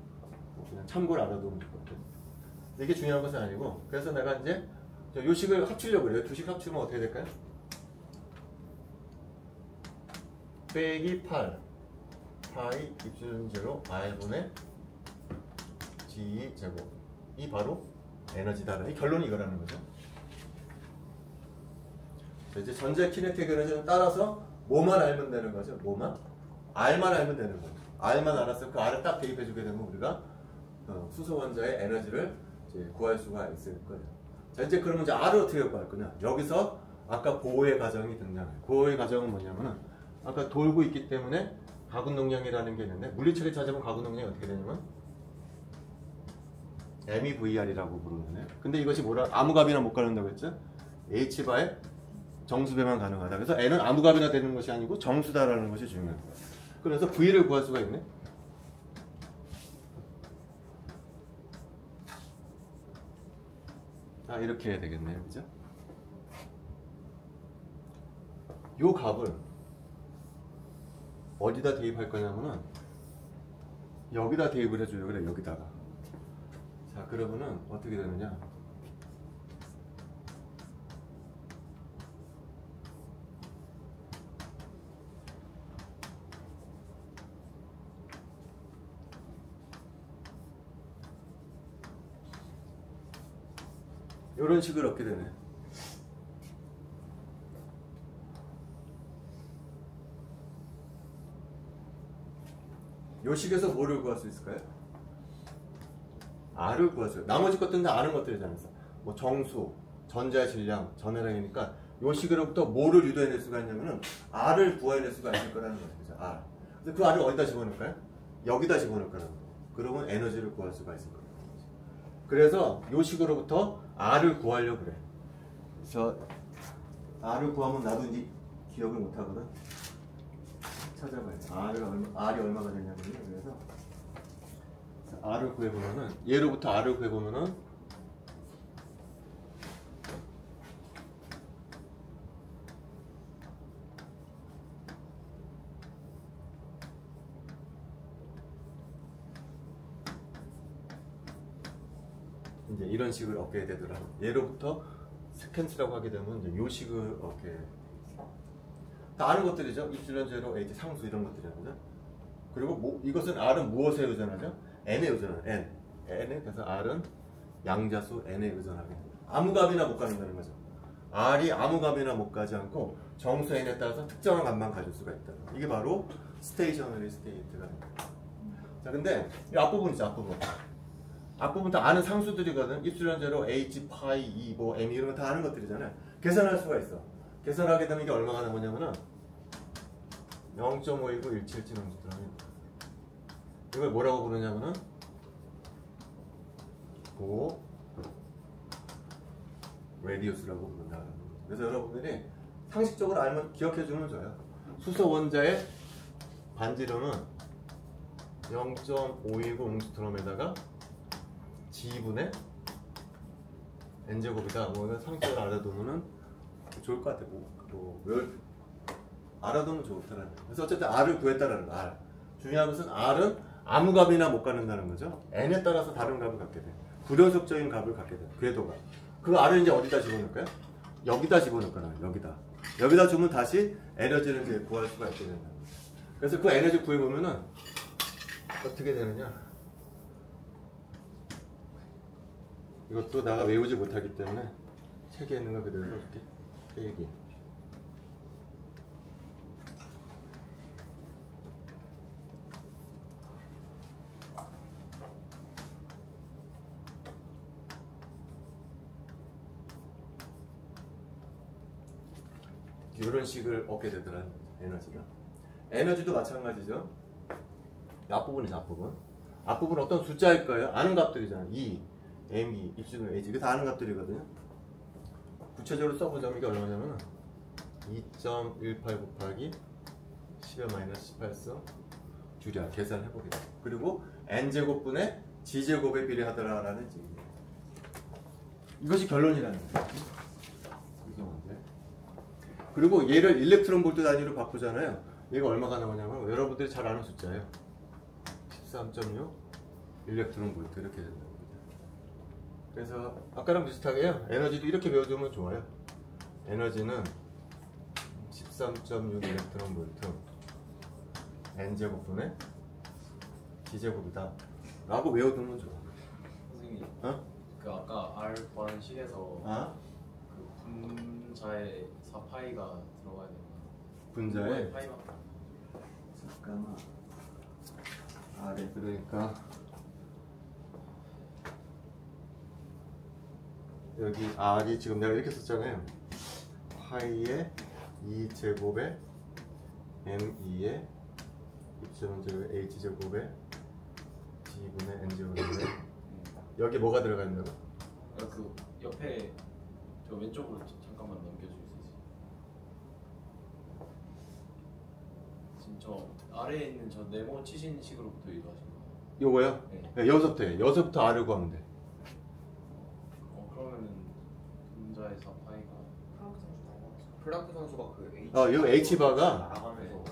S1: 그냥 참고를 알아두면 좋을 것 같아요. 이게 중요한 것은 아니고 그래서 내가 이제 요 식을 합치려고 그래요. 두 식 합치면 어떻게 될까요? 빼기 8 파이 입술은 제로 R분의 G 제곱 이 바로 에너지다. 이 결론이 이거라는 거죠. 이제 전자 키네틱 에너지는 따라서 뭐만 알면 되는 거죠. 뭐만? R만 알면 되는 거죠. R만 알았으면 그 R을 딱 대입해주게 되면 우리가 수소 원자의 에너지를 이제 구할 수가 있을 거예요. 자, 이제 그러면 이제 R을 어떻게 구할 거냐? 여기서 아까 보호의 과정이 등장해요. 보호의 과정은 뭐냐면은 아까 돌고 있기 때문에 가군동량이라는 게 있는데 물리체를 찾으면 가군동량이 어떻게 되냐면 MEVR이라고 부르는 거예요. 근데 이것이 뭐라 아무 값이나 못 가는다고 했죠? H바의 정수배만 가능하다. 그래서 N은 아무 값이나 되는 것이 아니고 정수다라는 것이 중요해요. 그래서 V를 구할 수가 있네. 이렇게 해야 되겠네요. 그죠? 요 값을 어디다 대입할 거냐면은 여기다 대입을 해줘요. 그래, 여기다가. 자, 그러면은 어떻게 되느냐? 이런 식을 얻게 되네. 요 식에서 뭐를 구할 수 있을까요? R을 구할 수 있어요. 나머지 것들은 다 아는 것들이잖아요. 뭐 정수, 전자 질량, 전해량이니까 요 식으로부터 뭐를 유도해낼 수가 있냐면은 R을 구해낼 수가 있을 거라는 거죠. R. 그래서 그 R을 어디다 집어넣을까요? 여기다 집어넣을 거라는 거예요. 그러면 에너지를 구할 수가 있을 거예요. 그래서 요 식으로부터 R을 구하려고 그래. 그래서 R을 구하면 나도 이제 기억을 못 하거든. 찾아봐야 돼. R이 얼마가 되냐면요. 그래서 R을 구해보면은, 얘로부터 R을 구해보면은, 이제 이런 식을 얻게 되더라. 얘로부터 세컨스라고 하게 되면 이제 요 식을 얻게. 다 아는 것들이죠. 입술련 제로, H 상수 이런 것들이잖아요. 그리고 이것은 R은 무엇에 의존하죠? N에 의존하죠. N에 그래서 R은 양자수 N에 의존하게 됩니다. 아무 값이나 못 가는다는 거죠. R이 아무 값이나 못 가지 않고 정수 N에 따라서 특정한 값만 가질 수가 있다. 이게 바로 스테이셔너리 스테이트가 됩니다. 자, 근데 이 앞부분이죠. 앞부분 다 아는 상수들이거든. 입술련 제로, H, 파이, 2, 뭐 M 이런 거 다 아는 것들이잖아요. 계산할 수가 있어. 계산하게 되면 이게 얼마가 나오냐면은 0.519 177 농수들합니다. 이걸 뭐라고 부르냐면은 레디우스라고 부른다. 그래서 여러분들이 상식적으로 알면 기억해주면 좋아요. 수소 원자의 반지름은 0.519 옹스트롬에다가 G분의 N제곱이다. 뭐 상식적으로 알아두면은 좋을 것 같아. 알아두면 좋더라고요. 그래서 어쨌든 R을 구했다라는 거. R. 중요한 것은 R은 아무 값이나 못 갖는다는 거죠. N에 따라서 다른 값을 갖게 돼. 불연속적인 값을 갖게 돼. 궤도가. 그 R을 이제 어디다 집어넣을까요? 여기다 집어넣을 거나 여기다 주면 다시 에너지를 이제 구할 수가 있게 된다. 그래서 그 에너지 구해보면은 어떻게 되느냐? 이것도 내가 외우지 못하기 때문에 책에 있는 거 그대로 이렇게 빼기. 이런 식을 얻게 되더라. 에너지도 마찬가지죠. 앞부분이죠. 앞부분 어떤 숫자일 거예요. 아는 값들이잖아요. E, M2, 입술은 H. 이게 다 아는 값들이거든요. 구체적으로 써보자면 이게 얼마냐면 2.18 곱하기 10의 마이너스 18성 줄여 계산을 해보겠다. 그리고 N제곱분의 G제곱에 비례하더라라는 얘기입니다. 이것이 결론이라는 거예요. 그리고 얘를 일렉트론 볼트 단위로 바꾸잖아요. 얘가 얼마가 나오냐면 여러분들이 잘 아는 숫자예요. 13.6 일렉트론 볼트 이렇게 된다는 거죠. 그래서 아까랑 비슷하게요. 에너지도 이렇게 배워두면 좋아요. 에너지는 13.6 일렉트론 볼트 N제곱분의 G제곱이다 라고 외워두면 좋아.
S2: 선생님,
S1: 어?
S2: 그 아까 R 구하는 식에서 그 분자에 4파이가 들어가야 되나?
S1: 분자에
S2: 파이만.
S1: 잠깐만. 네, 그러니까 여기 R이 지금 내가 이렇게 썼잖아요. 파이의 2제곱에 M2의 입술제곱에 H제곱에 G분의 N제곱에 여기 뭐가 들어가 있나요?
S2: 그 옆에 저 왼쪽으로 잠깐만 넘겨줄 수 있어요? 지금 저 아래에 있는 저 네모 치신 식으로부터 이거하신 거예요?
S1: 요거요?
S2: 네.
S1: 여기서부터 해. 여기서부터 R을 구하면 돼.
S2: 그러면은 분자의 4파이가
S3: 플랑크 선수가 그 H
S1: 요 H바가
S3: 나가면서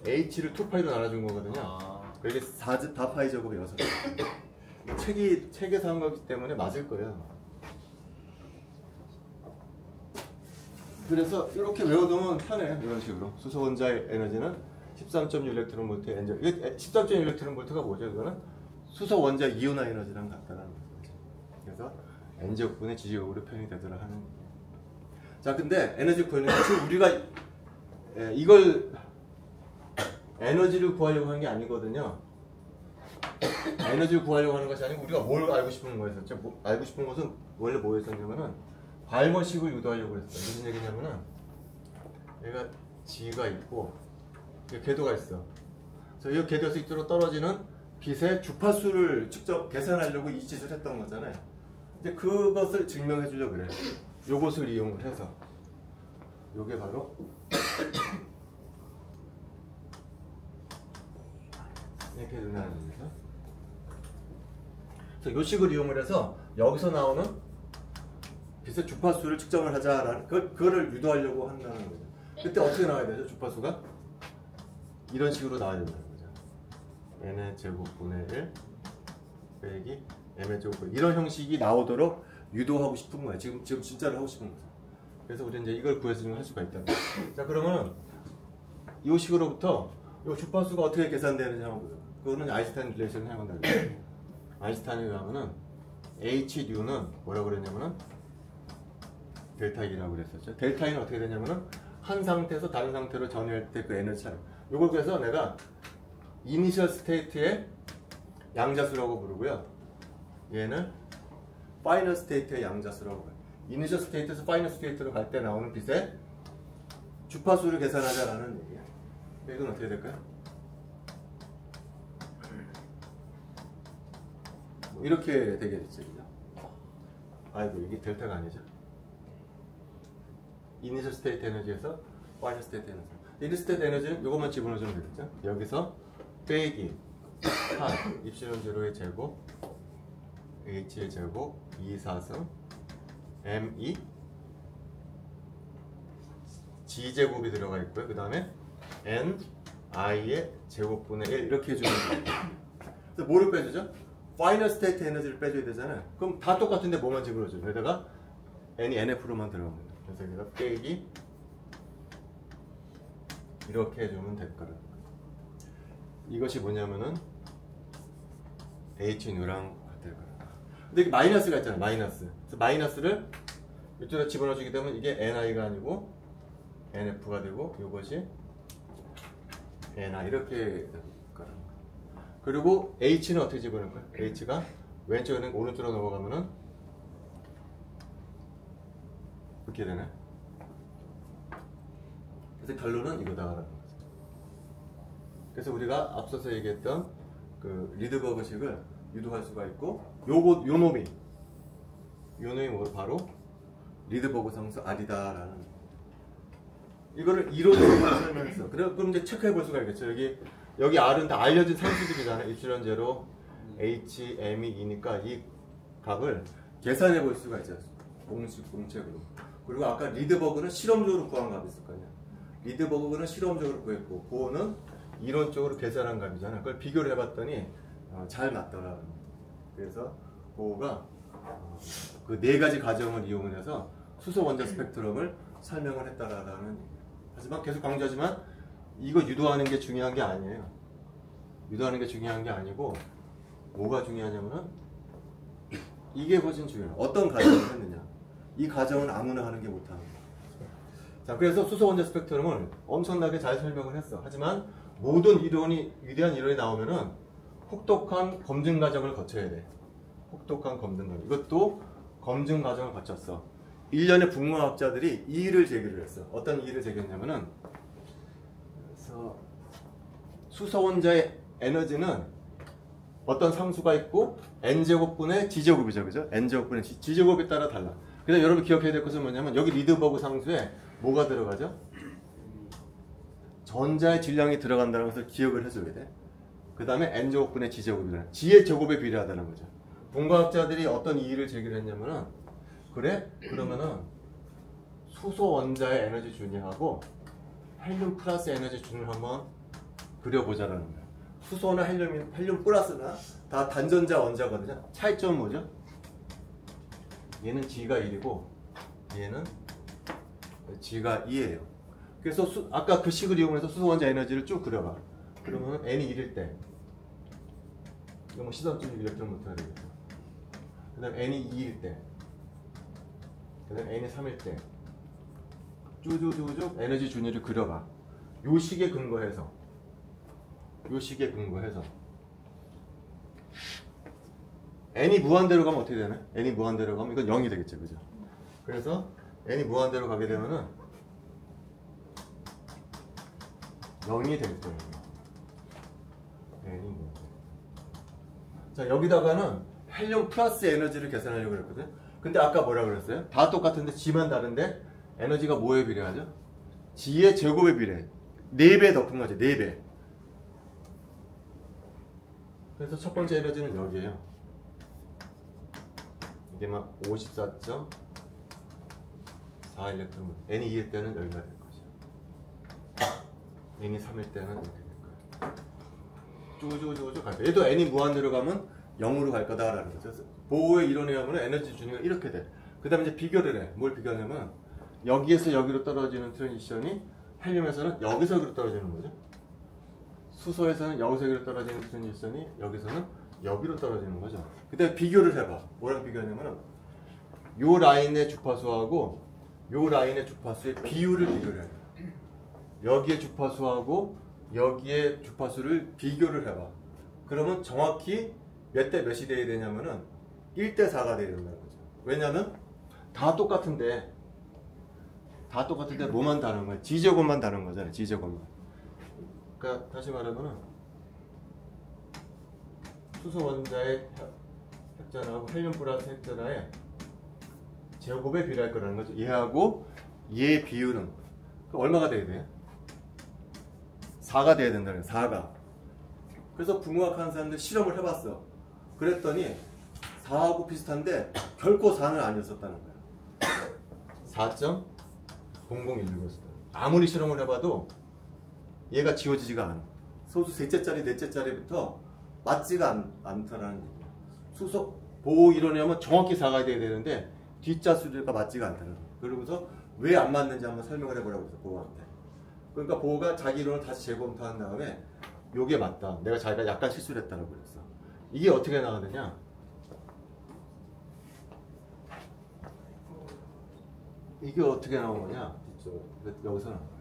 S1: H를 2파이로 나눠준 거거든요. 그게 4파이 제곱이 6. 책에서 한 거기 때문에 맞을 거예요. 그래서 이렇게 외워두면 편해요. 이런 식으로. 수소 원자의 에너지는 13.6 일렉트론 볼트 N. 이게 13.6 일렉트론 볼트가 뭐죠? 이거는 수소 원자 이온화 에너지랑 같다는 거죠. 그래서 N제곱분의 G제곱으로 표현이 되더라 하는 거예요. 자, 근데 에너지 구하는 게 지금 우리가 이걸 에너지를 구하려고 하는 게 아니거든요. 에너지를 구하려고 하는 것이 아니고 우리가 뭘 알고 싶은 거였었죠. 알고 싶은 것은 원래 뭐였었냐면은 발머식을 유도하려고 했어요. 무슨 얘기냐면은 얘가 G가 있고 궤도가 있어. 그래서 이 궤도에서 이쪽으로 떨어지는 빛의 주파수를 직접 계산하려고 이 짓을 했던 거잖아요. 이제 그것을 증명해 주려고 그래요. 요것을 이용을 해서 요게 바로 이렇게 된다는 거죠. 그래서 요 식을 이용을 해서 여기서 나오는 빛의 주파수를 측정을 하자라는 그거를 유도하려고 한다는 거죠. 그때 어떻게 나와야 되죠? 주파수가 이런 식으로 나와야 된다는 거죠. n의 제곱분의 1 빼기 m의 제곱분 이런 형식이 나오도록 유도하고 싶은 거예요. 지금 진짜로 하고 싶은 거죠. 그래서 우리 이제 이걸 구해서 할 수가 있다. 자, 그러면은 이 식으로부터 이 주파수가 어떻게 계산되느냐 하고 그거는 아인슈타인 릴레이션을 사용한다. 아인슈타인에 의하면은 hν 뭐라고 그랬냐면은 델타 E라고 그랬었죠. 델타 E는 어떻게 되냐면은 한 상태에서 다른 상태로 전이할 때 그 에너지 차이. 요걸 그래서 내가 이니셜 스테이트의 양자수라고 부르고요. 얘는 파이널 스테이트의 양자수라고 해요. 이니셜 스테이트에서 파이널 스테이트로 갈 때 나오는 빛의 주파수를 계산하자라는 얘기예요. 이건 어떻게 될까요? 뭐 이렇게 되겠죠. 아이고 이게 델타가 아니죠. 이니셜 스테이트 에너지에서 파이널 스테이트 에너지. 이니셜 스테이트 에너지는 이것만 집어넣으면 되겠죠. 여기서 빼기 한 입실론 제로의 제곱 h의 제곱 2, 4승 m2 g제곱이 들어가 있고요. 그 다음에 n i의 제곱분의 1 이렇게 해주면 돼요. 그래서 뭐를 빼주죠? 파이널 스테이트 에너지를 빼줘야 되잖아요. 그럼 다 똑같은데 뭐만 집어넣어줘요? 여기다가 n이 nf로만 들어갑니다. 그래서 여기다 빼기 이렇게 해주면 될 거라. 이것이 뭐냐면은 hν랑 같을 거라. 근데 이게 마이너스가 있잖아요. 마이너스. 그래서 마이너스를 이쪽에 집어넣어주게 되면 이게 ni가 아니고 nf가 되고 이것이 ni 이렇게 될 거라. 그리고 h는 어떻게 집어넣을 거예요? h가 왼쪽에는 오른쪽으로 넘어가면은 이렇게 되네. 그래서 결론은 이거다라는 거죠. 그래서 우리가 앞서서 얘기했던 그 리드버그식을 유도할 수가 있고 요 놈이 뭐 바로 리드버그 상수 R이다라는 이거를 이론으로 설명했어. 그럼 이제 체크해 볼 수가 있겠죠. 여기 R은 다 알려진 상수들이잖아요. 입실론 제로 H, M이 2니까 이 값을 계산해 볼 수가 있죠. 공책으로. 그리고 아까 리드버그는 실험적으로 구한 값이 있을 거 아니야. 리드버그는 실험적으로 구했고 그거는 이론적으로 계산한 값이잖아. 그걸 비교를 해봤더니 잘 맞더라. 그래서 그거가 그 네 가지 과정을 이용해서 수소 원자 스펙트럼을 설명을 했다라는. 하지만 계속 강조하지만 이거 유도하는 게 중요한 게 아니에요. 유도하는 게 중요한 게 아니고 뭐가 중요하냐면은 이게 훨씬 중요해요. 어떤 과정을 했느냐. 이 과정은 아무나 하는 게 못하는 거예요. 자, 그래서 수소 원자 스펙트럼을 엄청나게 잘 설명을 했어. 하지만 모든 위대한 이론이 나오면은 혹독한 검증 과정을 거쳐야 돼. 혹독한 검증 과정. 이것도 검증 과정을 거쳤어. 1년의 북무학자들이 이의를 제기를 했어. 어떤 이의를 제기했냐면은 그래서 수소 원자의 에너지는 어떤 상수가 있고 n제곱분의 g제곱이죠. 그죠? n제곱분의 g제곱에 따라 달라. 그래서 여러분 기억해야 될 것은 뭐냐면 여기 리드버그 상수에 뭐가 들어가죠? 전자의 질량이 들어간다는 것을 기억을 해줘야 돼. 그 다음에 n제곱분의 g제곱이라는 g의 제곱에 비례하다는 거죠. 분과학자들이 어떤 이의를 제기를 했냐면은 그래? 그러면은 수소 원자의 에너지 준위하고 헬륨 플러스 에너지 준위를 한번 그려보자라는 거예요. 수소나 헬륨 플러스나 다 단전자 원자거든요. 차이점은 뭐죠? 얘는 G가 1이고 얘는 G가 2예요. 그래서 아까 그 식을 이용해서 수소 원자 에너지를 쭉 그려봐. 그러면 N이 1일 때 이거 뭐 시선점 일렉트론부터 해야 되겠죠. 그 다음에 N이 2일 때 그 다음에 N이 3일 때 쭉쭉쭉 에너지 준위를 그려봐. 요 식에 근거해서 n이 무한대로 가면 어떻게 되나? n이 무한대로 가면 이건 0이 되겠죠, 그죠? 그래서 n이 무한대로 가게 되면은 0이 되겠죠. n이 무한대로. 자, 여기다가는 헬륨 플러스 에너지를 계산하려고 그랬거든. 근데 아까 뭐라 그랬어요? 다 똑같은데 G만 다른데 에너지가 뭐에 비례하죠? G의 제곱에 비례. 4배 더 큰 거지, 4배. 그래서 첫 번째 에너지는 여기에요. 이게 막 54.4 일렉트론. n이 2일 때는 여기가 될 것이야. n이 3일 때는 이렇게 될 거야. 쭉쭉쭉쭉 갈 거야. 얘도 n이 무한대로 가면 0으로 갈 거다라는 거죠. 보호의 이론에 의하면 에너지 준위가 이렇게 돼. 그 다음에 이제 비교를 해. 뭘 비교하냐면 여기에서 여기로 떨어지는 트랜지션이 헬륨에서는 여기서 여기로 떨어지는 거죠. 수소에서는 여기서 여기로 떨어지는 트랜지션이 여기서는 여기로 떨어지는 거죠. 그 다음에 비교를 해봐. 뭐랑 비교하냐면 요 라인의 주파수하고 요 라인의 주파수의 비율을 비교를 해요. 여기의 주파수하고 여기의 주파수를 비교를 해봐. 그러면 정확히 몇 대 몇이 돼야 되냐면은 1대 4가 돼야 된다는 거죠. 왜냐면 다 똑같은데 뭐만 다른 거야? G제곱만 다른 거잖아요. G제곱만. 그러니까 다시 말하면은 수소 원자의 핵전하고 헬륨 플러스 핵전하의 제곱에 비례할 거라는 거죠. 얘하고 얘의 비율은 얼마가 돼야 돼? 4가 돼야 된다는 거예요. 4가. 그래서 붕어학 하는 사람들 실험을 해봤어. 그랬더니 4하고 비슷한데 결코 4는 아니었었다는 거야. 4.0016이었어. 아무리 실험을 해봐도 얘가 지워지지가 않아. 소수 셋째짜리, 넷째짜리부터 맞지가 않다라는 얘기야. 수소 보호 이론에 하면 정확히 4가 돼야 되는데 뒷자 수가 맞지가 않다는 거야. 그러고서 왜 안 맞는지 한번 설명을 해보라고 했어, 보호한테. 그러니까 보호가 자기 이론을 다시 재검토한 다음에 요게 맞다. 내가 자기가 약간 실수를 했다고 그랬어. 이게 어떻게 나가느냐? 이게 어떻게 나온 거냐? 여기서 나온 거야.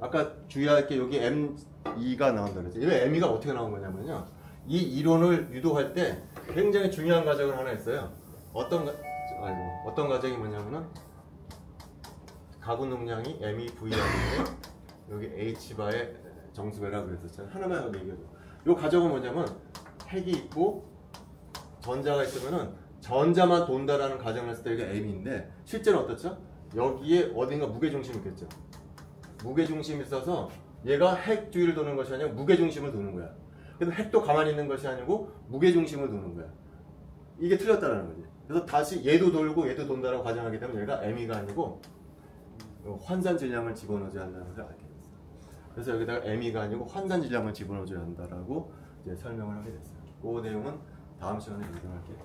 S1: 아까 주의할 게 여기 M2가 나온다 그랬지. 이 M2가 어떻게 나온 거냐면요. 이 이론을 유도할 때 굉장히 중요한 과정을 하나 했어요. 어떤 과정이 뭐냐면은 가구 용량이 MEV인데 여기 H바의 정수배라고 그랬었잖아요. 하나만 얘기해줘. 이 과정은 뭐냐면 핵이 있고 전자가 있으면은 전자만 돈다라는 가정을 했을 때 이게 M인데 실제는 어떻죠? 여기에 어딘가 무게중심이 있겠죠. 무게중심이 있어서 얘가 핵 주위를 도는 것이 아니라 무게중심을 도는 거야. 그래서 핵도 가만히 있는 것이 아니고 무게중심을 도는 거야. 이게 틀렸다는 거지. 그래서 다시 얘도 돌고 얘도 돈다라고 가정하게 되면 얘가 M이가 아니고 환산 질량을 집어넣어줘야 한다는 걸 알게 됐어요. 그래서 여기다가 M이가 아니고 환산 질량을 집어넣어줘야 한다라고 이제 설명을 하게 됐어요. 그 내용은 다음 시간에 설명할게요.